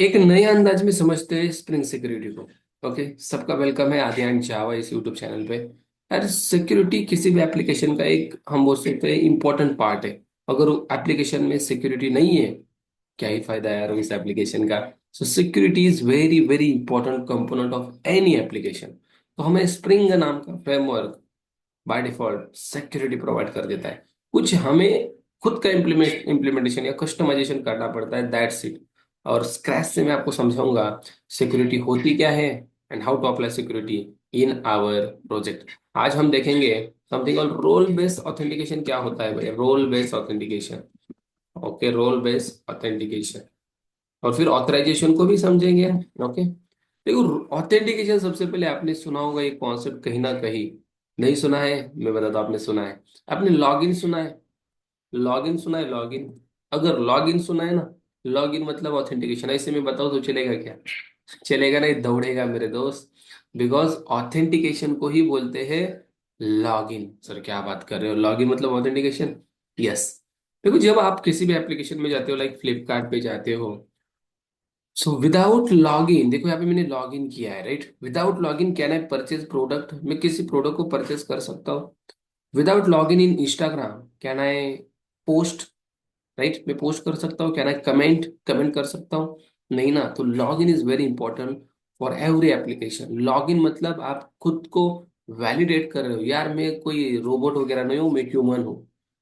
एक नए अंदाज में समझते हैं स्प्रिंग सिक्योरिटी को। ओके, सबका वेलकम है आदियान जावा इस यूट्यूब चैनल पे। यार, सिक्योरिटी किसी भी एप्लीकेशन का एक हम बोल सकते हैं इम्पोर्टेंट पार्ट है। अगर एप्लीकेशन में सिक्योरिटी नहीं है, क्या ही फायदा यार इस एप्लीकेशन का। सो security is very very important component of any application. तो हमें स्प्रिंग नाम का framework by default security provide कर देता है। कुछ हमें खुद का इम्प्लीमेंटेशन या कस्टमाइजेशन करना पड़ता है, दैट्स इट। और स्क्रैच से मैं आपको समझाऊंगा सिक्योरिटी होती क्या है and how to apply security in our project. आज हम देखेंगे something all role based authentication. क्या होता है भाई role based authentication? Okay, role based authentication. और फिर ऑथराइजेशन को भी समझेंगे। ओके, देखो, ऑथेंटिकेशन सबसे पहले आपने सुना होगा ये कॉन्सेप्ट कहीं ना कहीं। नहीं सुना है? मैं बताता हूँ, आपने सुना है। आपने लॉगिन सुना है? लॉगिन सुना है? लॉगिन, अगर लॉगिन सुना है ना, लॉगिन मतलब ऑथेंटिकेशन। ऐसे में बताओ तो चलेगा क्या? चलेगा नहीं, दौड़ेगा मेरे दोस्त। बिकॉज ऑथेंटिकेशन को ही बोलते हैं लॉगिन। सर क्या बात कर रहे हो, लॉगिन मतलब ऑथेंटिकेशन? यस। देखो, जब आप किसी भी एप्लीकेशन में जाते हो, लाइक फ्लिपकार्ट पे जाते हो, सो विदाउट लॉगिन, देखो यहाँ पे मैंने लॉगिन किया है, right? Without login can I purchase product? मैं किसी प्रोडक्ट को परचेज कर सकता हूँ। Without login in Instagram can I post? Right, मैं पोस्ट कर सकता हूँ। कैन आई कमेंट कमेंट कर सकता हूँ? नहीं ना। तो login is very important for every application. Login मतलब आप खुद को वैलिडेट कर रहे हो, यार मैं कोई रोबोट वगैरह नहीं हूँ, मैं ह्यूमन हूँ।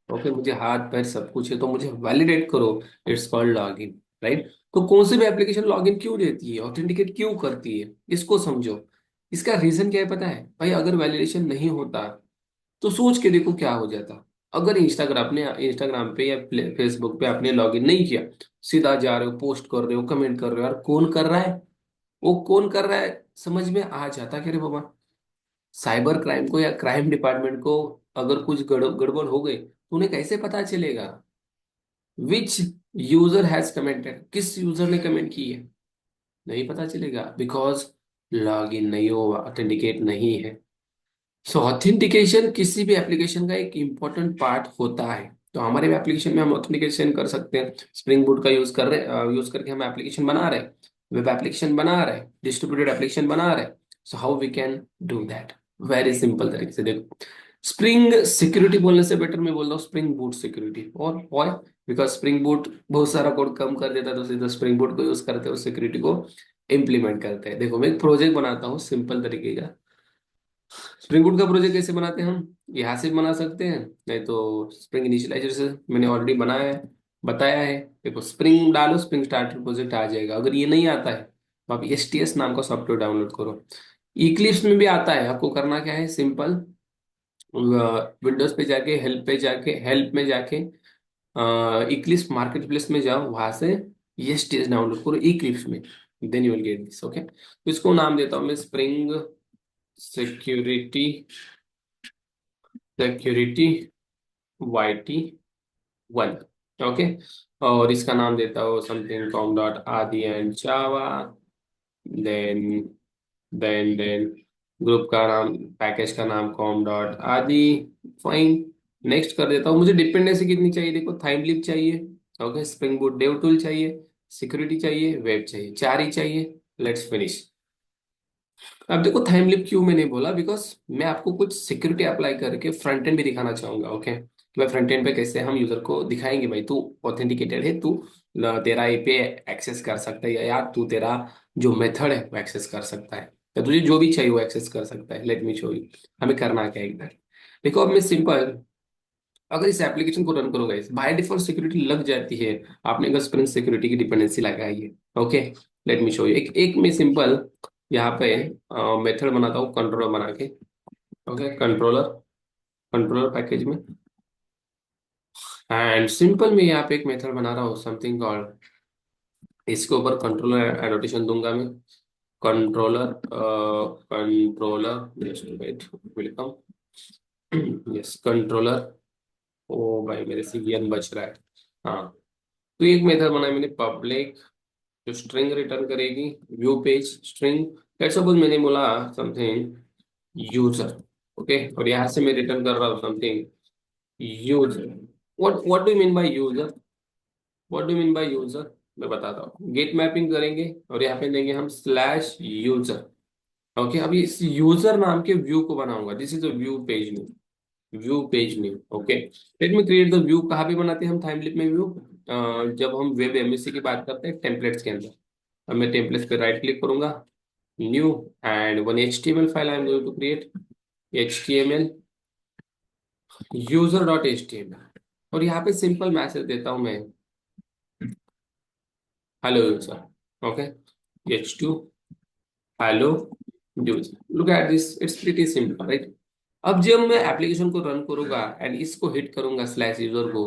ओके, मुझे हाथ पैर सब कुछ है, तो मुझे वैलिडेट करो। It's called login, right? तो कौन सी भी एप्लीकेशन लॉगिन क्यों देती है, ऑथेंटिकेट क्यों करती है, इसको समझो। इसका रीजन क्या है पता है भाई? अगर वैलिडेशन नहीं होता तो सोच के देखो क्या हो जाता। अगर इंस्टाग्राम पे या फेसबुक पे आपने लॉगिन नहीं किया, सीधा जा रहे हो, पोस्ट कर रहे हो, कमेंट कर रहे हो, यार कौन कर रहा है? वो कौन कर रहा है समझ में आ जाता क्या रे बाबा? साइबर क्राइम को या क्राइम डिपार्टमेंट को अगर कुछ गड़बड़ हो गई तो उन्हें कैसे पता चलेगा विच यूजर हैज कमेंटेड, किस यूजर ने कमेंट की है? नहीं पता चलेगा, बिकॉज लॉगिन नहीं हो, ऑथेंटिकेट नहीं है। सो ऑथेंटिकेशन किसी भी एप्लीकेशन का एक इंपॉर्टेंट पार्ट होता है। तो हमारे एप्लीकेशन में हम ऑथेंटिकेशन कर सकते हैं। स्प्रिंग बूट का यूज करके हम एप्लीकेशन बना रहे हैं, वेब एप्लीकेशन बना रहे हैं, डिस्ट्रीब्यूटेड एप्लीकेशन बना रहे हैं। So how we can do that? Very simple तरीके से देखो, स्प्रिंग सिक्योरिटी बोलने से बेटर मैं बोल रहा हूँ स्प्रिंग बूट सिक्योरिटी। और व्हाई? बिकॉज स्प्रिंग बूट बहुत सारा कोड कम कर देता है, तो सीधा स्प्रिंग बूट को यूज करते हैं, सिक्योरिटी को इम्प्लीमेंट करते हैं। देखो, मैं एक प्रोजेक्ट बनाता हूँ सिंपल तरीके का। स्प्रिंग बूट का प्रोजेक्ट कैसे बनाते हैं हम? यहाँ से बना सकते हैं, नहीं तो स्प्रिंग इनिशियलाइजर से मैंने ऑलरेडी बनाया है, बताया है। देखो, स्प्रिंग डालो, स्प्रिंग स्टार्टर प्रोजेक्ट आ जाएगा। अगर ये नहीं आता है तो आप एसटीएस नाम का सॉफ्टवेयर डाउनलोड करो। इक्लिप्स में भी आता है। आपको करना क्या है, सिंपल, विंडोज पे जाके हेल्प में जाके इक्लिप्स मार्केट प्लेस में जाओ, वहां से एसटीएस डाउनलोड करो इक्लिप्स में। Then you will get this. Okay, तो इसको नाम देता हूँ मैं Spring security, security YT one. Okay, और इसका नाम देता हूँ something com dot Adi and Java. Then then group का नाम, पैकेज का नाम com dot Adi. Fine, next कर देता हूँ। मुझे डिपेंडेंसी कितनी चाहिए? देखो, थाइमलिब चाहिए, okay, Spring Boot dev tool चाहिए, सिक्योरिटी चाहिए, वेब चाहिए, चार ही चाहिए। Let's finish. अब देखो, थाइमलिप क्यों मैंने बोला, बिकॉज मैं आपको कुछ सिक्योरिटी अप्लाई करके फ्रंट एंड भी दिखाना चाहूंगा। ओके, कि भाई फ्रंट एंड पे कैसे हम यूजर को दिखाएंगे, भाई तू ऑथेंटिकेटेड है, तू तेरा एपीआई एक्सेस कर सकता है, या यार तू तेरा जो मेथड है वो एक्सेस कर सकता है, या तुझे जो भी चाहिए वो एक्सेस कर सकता है। लेट मी शो यू हमें करना क्या है एक बार। देखो, अब मैं सिंपल, अगर इस एप्लीकेशन को रन करोगे, बाय डिफॉल्ट सिक्योरिटी लग जाती है। आपने अगर स्प्रिंग सिक्योरिटी की डिपेंडेंसी लगाई है। Okay, let me show you. एक एक मैं सिंपल यहाँ पे मेथड बनाता हूँ कंट्रोलर बना के। ओके, कंट्रोलर, कंट्रोलर पैकेज में, एंड सिंपल मैं यहाँ पे एक मेथड बना रहा हूँ समथिंग कॉल्ड, इसके ऊपर कंट्रोलर एनोटेशन दूंगा मैं। Controller, controller, just wait, welcome, yes controller. ओ भाई, मेरे सीवीएन बच रहा है। हाँ, तो एक मेथड बनाया मैंने पब्लिक, जो स्ट्रिंग रिटर्न करेगी, view page string. Let's suppose मैंने बोला समथिंग यूजर। ओके, और यहाँ से मैं रिटर्न कर रहा हूँ something user. What what do mean by user? What do mean by user? मैं बताता हूँ। गेट मैपिंग करेंगे और यहाँ पे देंगे हम स्लैश यूजर। ओके, अभी इस यूजर नाम के व्यू को बनाऊंगा। This is a view page new, view page new. Okay, let me create the view. कहाँ पे बनाते हैं हम टाइमलिप में व्यू? जब हम वेब एमएससी की बात करते हैं टेम्पलेट्स के अंदर। अब मैं टेम्पलेट्स पे राइट क्लिक करूंगा, new, and one HTML file I am going to create. HTML user dot HTML, और यहाँ पे सिंपल मैसेज देता हूँ मैं, hello user. Okay, H2 hello user. Look at this, it's pretty simple, right? अब जब मैं एप्लीकेशन को रन करूंगा एंड इसको हिट करूंगा स्लैश यूजर को,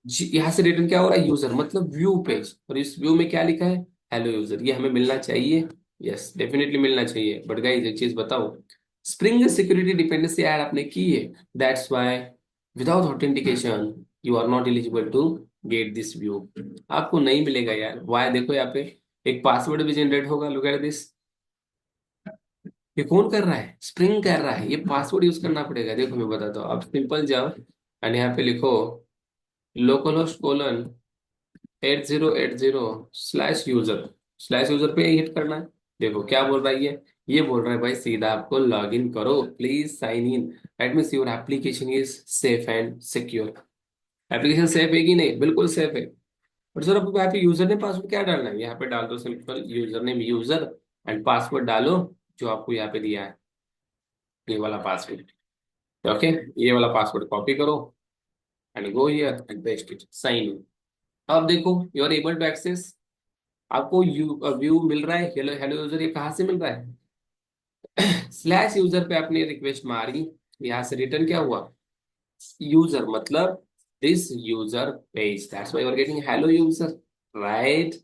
यहाँ से रिटर्न क्या हो रहा है? यूजर मतलब व्यू पेज, और इस व्यू में क्या लिखा है? Hello user. ये हमें मिलना चाहिए, यस डेफिनेटली मिलना चाहिए। बट गाइस एक चीज बताओ, स्प्रिंग सिक्योरिटी डिपेंडेंसी ऐड आपने की है, that's why without authentication you are not eligible to get this view. आपको नहीं मिलेगा यार। वाई? देखो यहाँ पे एक पासवर्ड भी जनरेट होगा। लुक एट दिस, ये कौन कर रहा है? स्प्रिंग कर रहा है। ये पासवर्ड यूज करना पड़ेगा। देखो मैं बताता हूँ, आप सिंपल जाओ एंड यहाँ पे लिखो local host colon 8080 slash user. Slash user पे हिट करना है। देखो क्या बोल रहा है ये बोल रहा है भाई सीधा आपको लॉग इन करो, please sign in, that means your application is safe and secure. Application safe है कि नहीं? बिल्कुल सेफ है। और सर आपको यहाँ पे यूजर ने पासवर्ड क्या डालना है? यहाँ पे डाल दो simple user name user, and password डालो जो आपको यहाँ पे दिया है, ये वाला पासवर्ड। ओके, ये वाला पासवर्ड कॉपी करो and go here and paste it, sign in. अब देखो you are able to access. आपको व्यू मिल रहा है, हेलो हेलो यूजर। ये कहाँ से मिल रहा है? स्लैश यूजर पे आपने रिक्वेस्ट मारी, यहाँ से रिटर्न क्या हुआ? यूजर मतलब this user page, that's why you are getting hello user, right?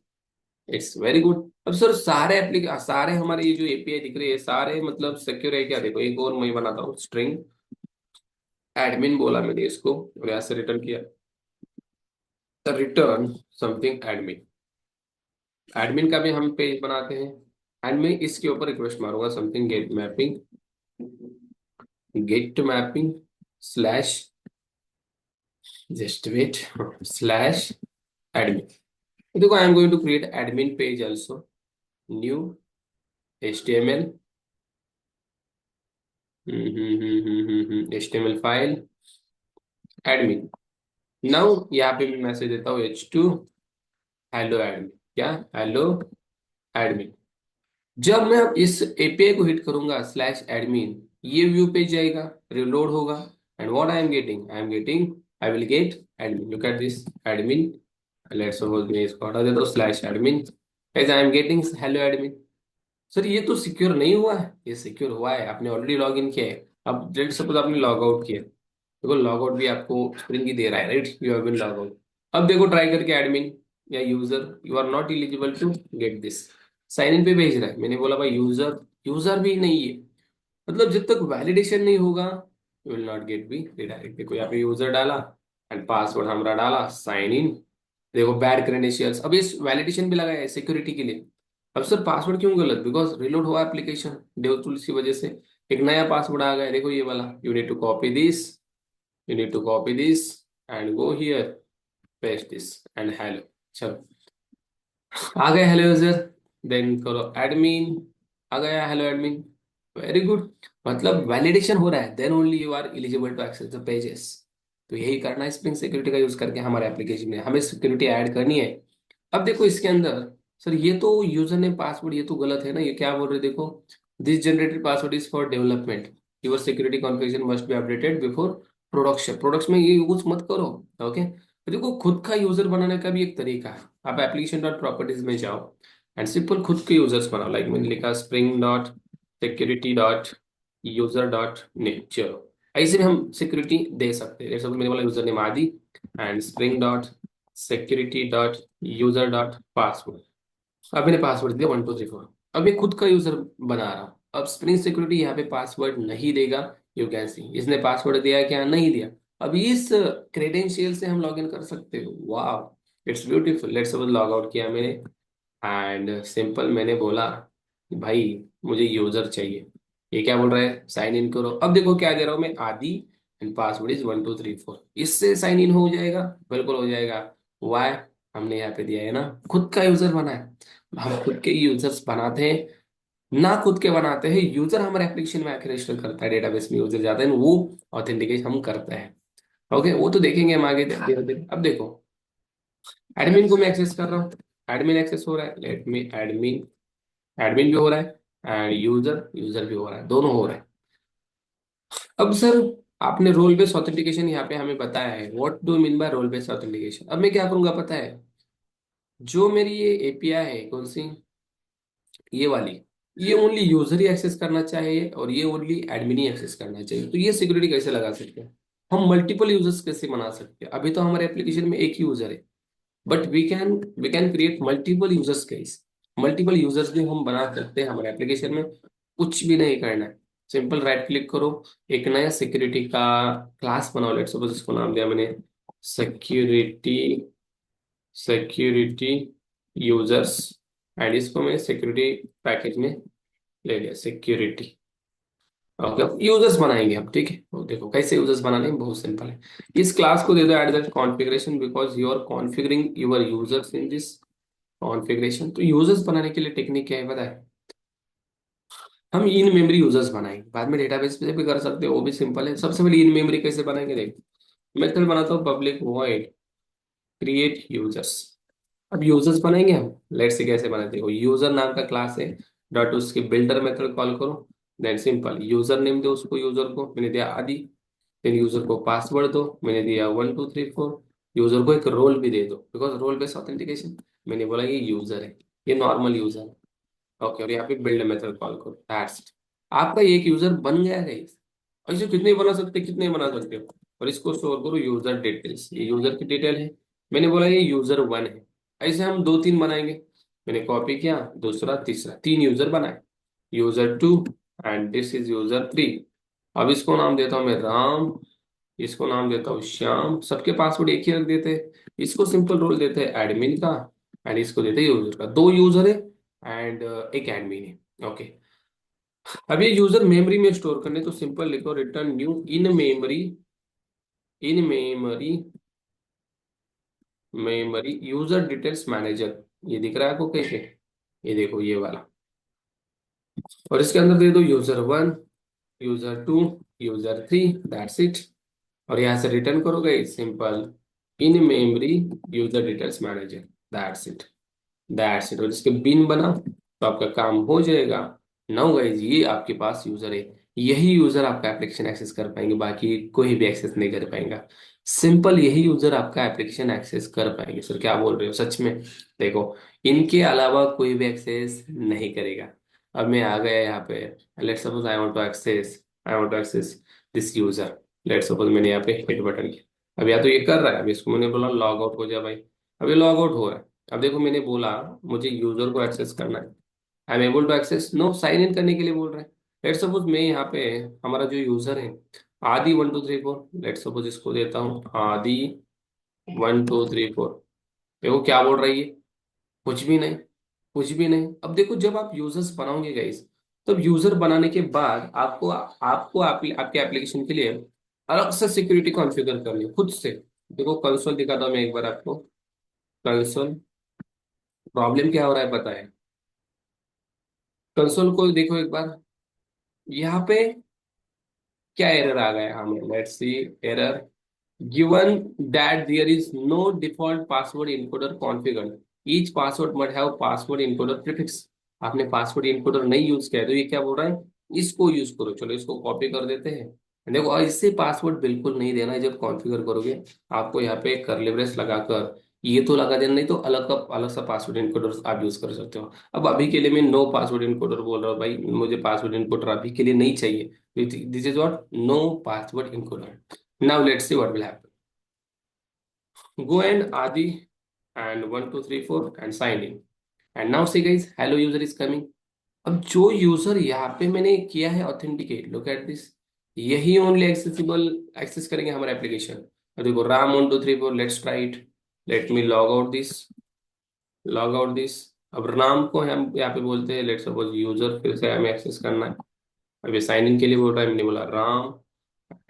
It's very good. अब सर सारे एप्लीकेशन, सारे हमारे ये जो API दिख रहे हैं सारे मतलब सिक्योर है क्या? देखो एक और मैं बनाता हूँ स्ट्रिंग एडमिन, बोला मैंने इसको और यहाँ से रिटर्न किया, रिटर्न समथिंग एडमिन। एडमिन का भी हम पेज बनाते हैं एंड मैं इसके ऊपर रिक्वेस्ट मारूंगा something get mapping, get mapping slash, just wait, slash admin. देखो I am going to create admin page also, new HTML, HTML file admin. Now यहाँ पे मैं मैसेज देता हूँ H2 हेलो एडमिन। क्या? Hello admin. जब मैं इस API को हिट करूंगा स्लैश एडमिन, ये व्यू पेज जाएगा, रिलोड होगा, and what I am getting, I will get admin. Look at this admin, let's suppose मैं इसको हटा देता हूँ slash admin, as I am getting hello admin. Sir ये तो सिक्योर नहीं हुआ है। ये सिक्योर हुआ है, आपने ऑलरेडी लॉग इन किया है। अब लेट सपोज आपने लॉग आउट किया, देखो लॉग आउट भी आपको स्प्रिंग ही दे रहा है, right? You have been log out. अब देखो ट्राई करके एडमिन या user, you are not eligible to get this. Sign in पे भेज रहा है, मैंने बोला भाई यूजर, यूजर भी नहीं है। मतलब जब तक वैलिडेशन नहीं होगा you will not get be redirect. देखो यहाँ पे यूजर डाला एंड पासवर्ड हमारा डाला, साइन इन। देखो बैड क्रेडेंशियल्स, अब इस वैलिडेशन भी लगाया है सिक्योरिटी के लिए। अब सर पासवर्ड क्यों गलत? बिकॉज रिलोड हुआ एप्लीकेशन डेव टूल्स की वजह से, एक नया पासवर्ड आ गया है। देखो ये वाला, you need to copy this, you need to copy this and go here, paste this and hello। चलो आ गया हेलो यूजर, देन करो एडमिन, आ गया हेलो एडमिन, वेरी गुड। मतलब वैलिडेशन हो रहा है, then only you are eligible to access the pages. तो यही करना है स्प्रिंग सिक्योरिटी का यूज करके हमारे एप्लीकेशन में, हमें सिक्योरिटी ऐड करनी है। अब देखो इसके अंदर, सर ये तो यूजर नेम पासवर्ड ये तो गलत है ना, ये क्या बोल रहे हैं? देखो this generated password is for development, your security configuration must be updated before production. Products में ये यूज मत करो। ओके, तो देखो खुद का यूजर बनाने का भी एक तरीका है। आप एप्लीकेशन डॉट प्रॉपर्टीज में जाओ एंड सिंपल खुद के यूजर्स बनाओ। लाइक मैंने लिखा spring dot security dot user dot name. चलो ऐसे में हम सिक्योरिटी दे सकते हैं। जैसे मैंने बोला यूजर नेम आदि and spring dot security dot user dot password. अब मैंने पासवर्ड दिया 1234। अब मैं खुद का यूजर बना रहा हूँ। अब स्प्रिंग सिक्योरिटी यहाँ पे पासवर्ड नहीं देगा। यू कैन सी इसने पासवर्ड दिया क्या? नहीं दिया। अब इस क्रेडेंशियल से हम लॉग इन कर सकते हो। वाह, it's beautiful. Let's suppose log out किया मैंने एंड सिंपल मैंने बोला कि भाई मुझे यूजर चाहिए। ये क्या बोल रहा है? साइन इन करो। अब देखो क्या दे रहा हूँ मैं, आदि एंड पासवर्ड इज 1234। इससे साइन इन हो जाएगा, बिल्कुल हो जाएगा। वाई? हमने यहाँ पे दिया है ना, खुद का यूजर बना है। हम खुद के यूजर्स बनाते हैं, ना खुद के बनाते हैं, यूजर हमारे एप्लीकेशन में आके रजिस्टर करता है, डेटाबेस में यूजर जाता है, वो ऑथेंटिकेट हम करते हैं। ओके, वो तो देखेंगे हम आगे धीरे धीरे। अब देखो, एडमिन को मैं एक्सेस कर रहा हूँ, एडमिन एक्सेस हो रहा है, लेट मी एडमिन, एडमिन भी हो रहा है एंड यूजर, यूजर भी हो रहा है, दोनों हो रहा है। अब सर, आपने रोल बेस्ड ऑथेंटिकेशन यहाँ पे हमें बताया है, what do mean by role based authentication. अब मैं क्या करूंगा पता है, जो मेरी ये एपीआई है, कौन सी, ये वाली, ये ओनली यूजर ही एक्सेस करना चाहिए और ये ओनली एडमिन ही एक्सेस करना चाहिए। तो ये सिक्योरिटी कैसे लगा सकते हैं, हम मल्टीपल यूजर्स कैसे बना सकते हैं। अभी तो हमारे एप्लीकेशन में एक ही यूजर है, but we can create multiple users case. Multiple users भी हम बना सकते हैं हमारे एप्लीकेशन में। कुछ भी नहीं करना है, सिंपल राइट क्लिक करो, एक नया सिक्योरिटी का क्लास बनाओ। लेट्स सपोज इसको नाम दिया मैंने सिक्योरिटी, सिक्योरिटी यूजर्स, एंड इसको मैं सिक्योरिटी पैकेज में ले लिया, सिक्योरिटी। ओके, यूजर्स बनाएंगे हम, ठीक है। तो देखो कैसे यूजर्स बनाने हैं, बहुत सिंपल है। इस क्लास को दे दो at that configuration, because you are configuring your users in this configuration. तो यूजर्स बनाने के लिए टेक्निक क्या है पता है, हम इन मेमोरी यूजर्स बनाएंगे, बाद में डेटाबेस पे भी कर सकते हो, वो भी सिंपल है। सबसे पहले इन मेमोरी कैसे बनाएंगे, देखो मेथड बनाता हूँ पब्लिक वॉइड क्रिएट यूजर्स। अब यूजर्स बनाएंगे हम, लेट्स से कैसे बनाते हो, यूजर नाम का क्लास है, डॉट उसके बिल्डर मेथड कॉल करो, देन सिंपल यूजर नेम दो उसको, यूजर को मैंने दिया आदि, फिर यूजर को पासवर्ड दो, मैंने दिया 1 2 3 4। यूजर को एक रोल भी दे दो, बिकॉज रोल बेस्ड ऑथेंटिकेशन, मैंने बोला ये यूजर है, ये नॉर्मल यूजर है। ओके, और यहाँ पे बिल्ड मेथड कॉल करो, दैट्स इट। आपका एक यूजर बन गया है गाइस। ऐसे कितने बना सकते, कितने बना सकते हो। और इसको स्टोर करो यूजर डिटेल्स, ये यूजर की डिटेल है, मैंने बोला ये यूजर 1 है। ऐसे हम 2 3 बनाएंगे, मैंने कॉपी किया, दूसरा तीसरा 3 यूजर बनाए, user 2 and this is user 3। अब इसको नाम देता हूँ मैं राम, इसको नाम देता हूँ श्याम, सबके पासवर्ड एक ही रख देते हैं। इसको सिंपल रोल देते हैं एडमिन का, एंड इसको देते हैं यूजर का। 2 यूजर है एंड एक एडमिन है। ओके, अब ये यूजर मेमोरी में स्टोर करने, तो सिंपल लिखो return new in memory, in memory, memory user details manager. ये दिख रहा है आपको कैसे, ये देखो ये वाला। और इसके अंदर दे दो user 1, user 2, user 3, that's it. और यहाँ से रिटर्न करोगे simple in memory user details manager, that's it, that's it. और इसके बिन बना तो आपका काम हो जाएगा। नाउ गाइज, ये आपके पास यूजर है, यही यूजर आपका एप्लीकेशन एक्सेस कर पाएंगे, बाकी कोई भी एक्सेस नहीं कर पाएगा। सिंपल, यही यूजर आपका एप्लीकेशन एक्सेस कर पाएंगे। सर क्या बोल रहे हो, सच में। देखो, इनके अलावा कोई भी एक्सेस नहीं करेगा। अब मैं आ गया यहाँ पे, let's suppose I want to access, I want to access this user. Let's suppose मैंने यहाँ पे हिट बटन किया, अब या तो ये कर रहा है, अब इसको मैंने बोला लॉग आउट हो जा भाई, अब ये लॉग आउट हो रहा है। अब देखो मैंने बोला मुझे यूजर को एक्सेस करना है, I am able to access, no, sign in करने के लिए बोल रहा है। लेट्स सपोज मैं यहाँ पे, हमारा जो यूजर है आदि 1 2 3 4, लेट्स सपोज इसको देता हूँ आदि 1 2 3 4। देखो क्या बोल रही है, कुछ भी नहीं, कुछ भी नहीं। अब देखो, जब आप यूजर्स बनाओगे गाइस, तब यूजर बनाने के बाद आपको आपको आपके एप्लीकेशन के लिए अलग से सिक्योरिटी कॉन्फ़िगर करनी है खुद से। देखो कंसोल दिखाता हूँ मैं एक बार आपको, कंसोल, प्रॉब्लम क्या हो रहा है पता है, कंसोल को देखो एक बार, यहाँ पे क्या एरर आ गया हमें, let's see error, given that there is no default password encoder configured, each password must have password encoder prefix। आपने पासवर्ड इनकोडर नहीं यूज किया है, तो ये क्या बोल रहा है, इसको यूज करो। चलो इसको कॉपी कर देते हैं। देखो, और इससे पासवर्ड बिल्कुल नहीं देना है जब कॉन्फ़िगर करोगे। आपको यहाँ पे कर्ली ब्रेस लगाकर ये तो लगा देना, नहीं तो अलग का अलग सा पासवर्ड इनकोडर आप यूज कर सकते हो। अब अभी के लिए मैं नो पासवर्ड इनकोडर बोल रहा हूँ भाई, मुझे पासवर्ड इनकोडर अभी के लिए नहीं चाहिए। This is what, no password encoder. Now let's see what will happen, go and Adi and 1 2 3 4 and sign in, and now see guys, hello user is coming। अब जो यूजर यहाँ पे मैंने किया है ऑथेंटिकेट, लुक एट दिस, यही only accessible, access करेंगे हमारे एप्लीकेशन। और देखो Ram 1 2 3 4, let's try it, let me log out this, log out this. अब राम को हम यहाँ पे बोलते हैं, लेट्स सपोज यूजर फिर से हमें एक्सेस करना है। अब ये साइन इन के लिए बोल रहा है, मैंने बोला राम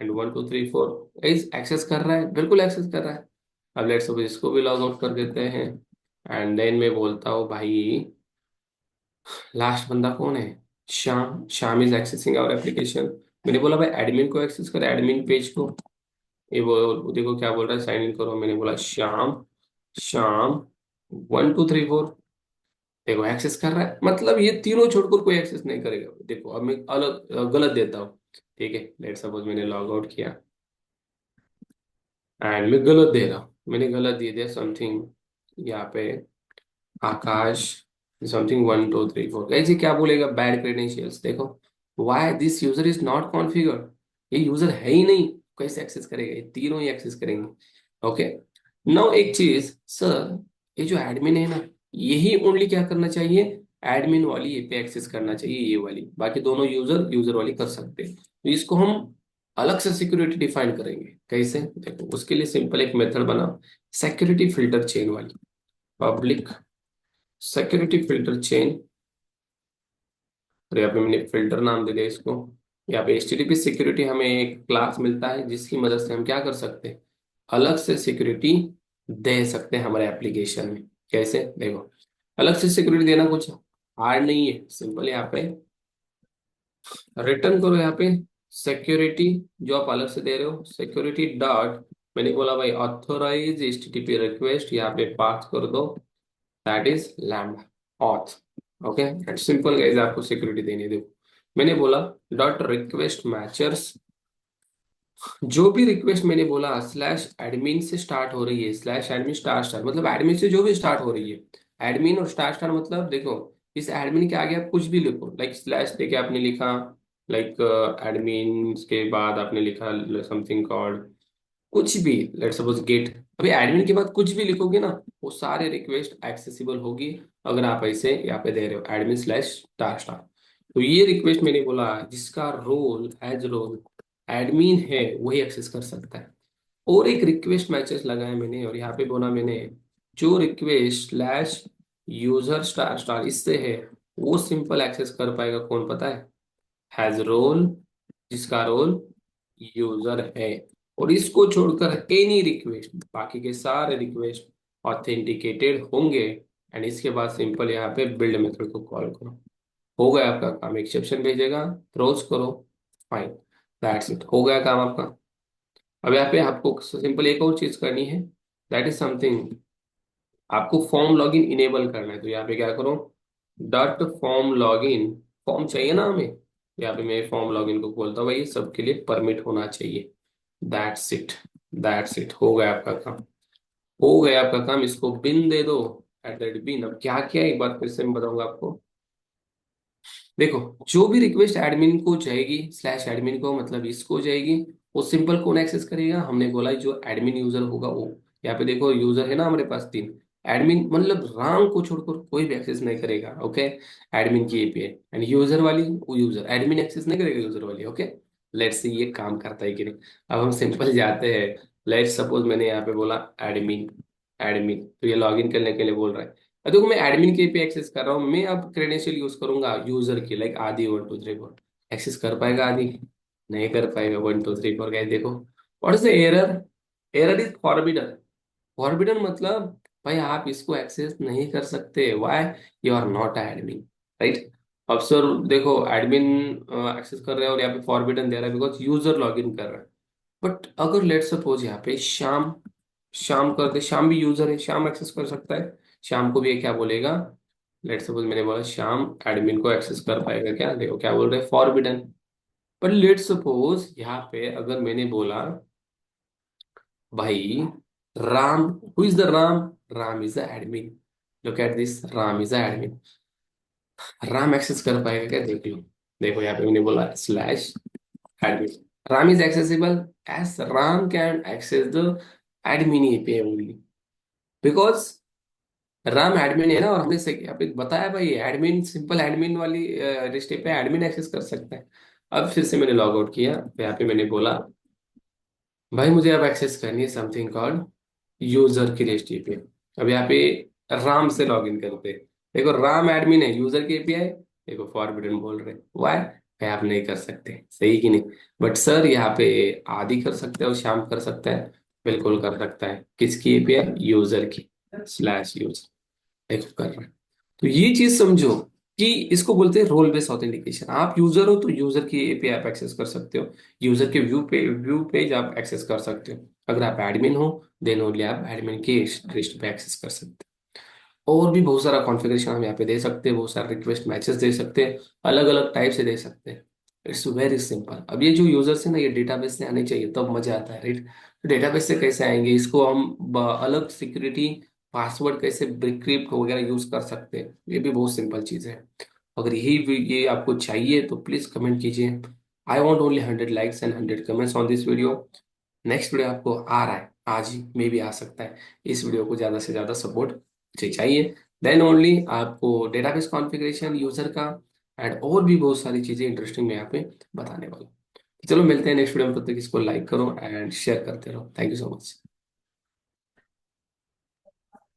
एंड 1 2 3 4, एक्सेस कर रहा है, बिल्कुल एक्सेस कर रहा है। अब लेट्स सपोज इसको भी लॉग आउट कर देते हैं। एंड देन मैं बोलता हूँ भाई लास्ट बंदा कौन है, Shyam. Shyam is accessing our application. मैंने बोला भाई एडमिन को एक्सेस कर, एडमिन पेज को। ये वो देखो क्या बोल रहा है, साइन इन करो। मैंने बोला श्याम, श्याम 1 2 3 4। देखो एक्सेस कर रहा है, मतलब ये तीनों छोड़कर कोई एक्सेस नहीं करेगा। देखो अब मैं अलग गलत देता हूँ। ठीक है, लेट सपोज मैंने लॉग आउट किया एंड मैं गलत दे रहा हूँ। मैंने गलत दे दिया समथिंग यहाँ पे, आकाश समथिंग 1 2 3 4। ऐसे क्या बोलेगा, बैड क्रेडेंशियल्स। देखो why this user is not configured, ये यूजर है ही नहीं, कैसे एक्सेस करेगा, ये तीनों ही एक्सेस करेंगे। ओके, नाउ एक चीज सर, ये जो एडमिन है ना, यही ओनली क्या करना चाहिए, एडमिन वाली ये पे एक्सेस करना चाहिए, ये वाली। बाकी दोनों यूजर यूजर वाली कर सकते हैं। तो इसको हम अलग से सिक्योरिटी डिफाइन करेंगे। कैसे, देखो उसके लिए सिंपल एक मेथड बना, सिक्योरिटी फिल्टर चेन वाली। पब्लिक सिक्योरिटी फिल्टर चेन, और यहाँ पे मैंने फिल्टर नाम दे दिया इसको। यहाँ पे एचटीटीपी सिक्योरिटी हमें एक क्लास मिलता है जिसकी मदद से हम क्या कर सकते हैं, अलग से सिक्योरिटी दे सकते हैं हमारे एप्लीकेशन में। कैसे, देखो अलग से सिक्योरिटी देना कुछ हार्ड नहीं है, सिंपल। यहाँ पे रिटर्न करो, यहाँ पे सिक्योरिटी जो आप अलग से दे रहे हो, सिक्योरिटी डॉट, मैंने बोला भाई ऑथोराइज एचटीटीपी रिक्वेस्ट, यहाँ पे पास कर दो, that is lambda auth. Okay and simple guys, आपको सिक्योरिटी देनी है। देखो मैंने बोला डॉट रिक्वेस्ट मैचर्स, जो भी रिक्वेस्ट मैंने बोला स्लैश एडमिन से स्टार्ट हो रही है, स्लैश एडमिन स्टार स्टार, मतलब एडमिन से जो भी स्टार्ट हो रही है। एडमिन और स्टार स्टार मतलब देखो, इस एडमिन के आगे आप कुछ भी लिखो, लाइक स्लैश देके आपने लिखा, लाइक एडमिन के बाद आपने लिखा समथिंग कॉल्ड, कुछ भी, लेट सपोज गेट। अभी एडमिन के बाद कुछ भी लिखोगे ना, वो सारे रिक्वेस्ट एक्सेसिबल होगी अगर आप ऐसे यहाँ पे दे रहे हो एडमिन स्लैश स्टार स्टार। तो ये रिक्वेस्ट मैंने बोला जिसका रोल एज रोल एडमिन है वही एक्सेस कर सकता है। और एक रिक्वेस्ट मैसेज लगाया मैंने, और यहाँ पे बोला मैंने जो request slash user star star इससे है, वो सिंपल एक्सेस कर पाएगा कौन पता है, हैज रोल, जिसका रोल यूजर है। और इसको छोड़कर एनी रिक्वेस्ट, बाकी के सारे रिक्वेस्ट ऑथेंटिकेटेड होंगे। एंड इसके बाद सिंपल यहाँ पे बिल्ड मेथड को कॉल करो, हो गया आपका काम। एक्सेप्शन भेजेगा, थ्रोज करो, फाइन, दैट्स इट, हो गया काम आपका। अब यहाँ पे आपको सिंपल एक और चीज करनी है, दैट इज समथिंग, आपको फॉर्म लॉगिन इनेबल करना है। तो यहाँ पे क्या करो, डॉट फॉर्म लॉगिन, फॉर्म चाहिए ना हमें, यहाँ पे मैं फॉर्म लॉगिन को खोलता हूँ भाई, ये सबके लिए परमिट होना चाहिए। दैट्स इट, दैट्स इट, हो गया आपका काम, हो गया आपका काम। इसको बिन दे दो, एट दैट बिन। अब क्या किया एक बार फिर से मैं बताऊंगा आपको। देखो जो भी रिक्वेस्ट एडमिन को जाएगी, स्लैश एडमिन को मतलब इसको जाएगी, वो सिंपल कौन एक्सेस करेगा, हमने बोला जो एडमिन यूजर होगा वो। यहाँ पे देखो यूजर है ना हमारे पास तीन, एडमिन मतलब राम को छोड़कर कोई भी एक्सेस नहीं करेगा। ओके, एडमिन की एपीआई एंड यूजर वाली, वो यूजर एडमिन एक्सेस नहीं करेगा यूजर वाली। ओके, लेट्स सी ये काम करता है कि नहीं। अब हम सिंपल जाते हैं, लेट्स सपोज मैंने यहाँ पे बोला एडमिन, एडमिन तो ये लॉगिन करने के लिए बोल रहा है। अब देखो मैं एडमिन के पे एक्सेस कर रहा हूँ, मैं अब क्रेडेंशियल यूज करूंगा यूजर की, लाइक आदि 1 2 3 4। एक्सेस कर पाएगा आदि, नहीं कर पाएगा 1 2 3 4। गए देखो, what is the error, error is forbidden. Forbidden मतलब भाई आप इसको एक्सेस नहीं कर सकते, why, you are not admin, right. अब सर देखो एडमिन एक्सेस कर रहे हैं और यहाँ पे फॉरबिडन दे रहा है बिकॉज यूजर लॉगिन कर रहा है। बट अगर लेट सपोज यहाँ पे श्याम, श्याम करते, श्याम भी यूजर है, श्याम एक्सेस कर सकता है, श्याम को भी ये क्या बोलेगा, लेट सपोज मैंने बोला श्याम एडमिन को एक्सेस कर पाएगा क्या, देखो क्या बोल रहे हैं, फॉरबिडन। पर लेट सपोज यहाँ पे अगर मैंने बोला भाई Ram, who is the Ram, Ram is the admin, look at this, Ram is the admin, Ram access कर पाएगा क्या, देख लो। देखो यहाँ पे मैंने बोला slash admin, Ram is accessible as Ram can access the admin API only, because Ram admin है ना। और हमने से यहाँ पे बताया भाई एडमिन, सिंपल एडमिन वाली रिस्ट्रिक्ट पे एडमिन एक्सेस कर सकता है। अब फिर से मैंने लॉग आउट किया, तो यहाँ पे मैंने बोला भाई मुझे अब एक्सेस करनी है समथिंग कॉल्ड यूजर की रेस्ट एपीआई। अब यहाँ पे राम से लॉग इन करते हैं। देखो राम एडमिन है, यूजर की एपीआई देखो फॉरबिडन बोल रहे, वाई, भाई आप नहीं कर सकते, सही कि नहीं। बट सर यहाँ पे आदि कर सकते हैं और श्याम कर सकता है। बिल्कुल कर सकता है। किसकी एपीआई? यूजर की, स्लैश यूजर। देखो कर रहा है। तो ये चीज समझो कि इसको बोलते हैं रोल बेस्ड ऑथेंटिकेशन। आप यूजर हो तो यूजर की एपीआई आप एक्सेस कर सकते हो, यूजर के व्यू पेज आप एक्सेस कर सकते हो। अगर आप एडमिन हो देन ओनली आप एडमिन के लिस्ट पे एक्सेस कर सकते हो। और भी बहुत सारा कॉन्फ़िगरेशन हम यहाँ पे दे सकते हैं, बहुत सारे रिक्वेस्ट मैसेज दे सकते हैं, अलग अलग टाइप से दे सकते हैं। It's very simple. अब ये जो यूजर्स है ना, ये डेटाबेस से आने चाहिए तब मजा आता है, राइट? तो डेटाबेस से कैसे आएंगे? इसको हम अलग सिक्योरिटी पासवर्ड कैसे क्रिप्ट वगैरह यूज कर सकते हैं, ये भी बहुत सिंपल चीज है। अगर ये आपको चाहिए तो प्लीज कमेंट कीजिए। I want only 100 likes and 100 comments on this video. Next video आपको आ रहा है, आज ही मे भी आ सकता है। इस वीडियो को ज्यादा से ज्यादा सपोर्ट मुझे चाहिए। देन ओनली आपको डेटाबेस कॉन्फ़िगरेशन यूजर का एंड और भी बहुत सारी चीजें इंटरेस्टिंग मैं यहाँ पे बताने वाला हूँ। चलो मिलते हैं नेक्स्ट वीडियो में, तब तक इसको लाइक करो एंड शेयर करते रहो। Thank you so much.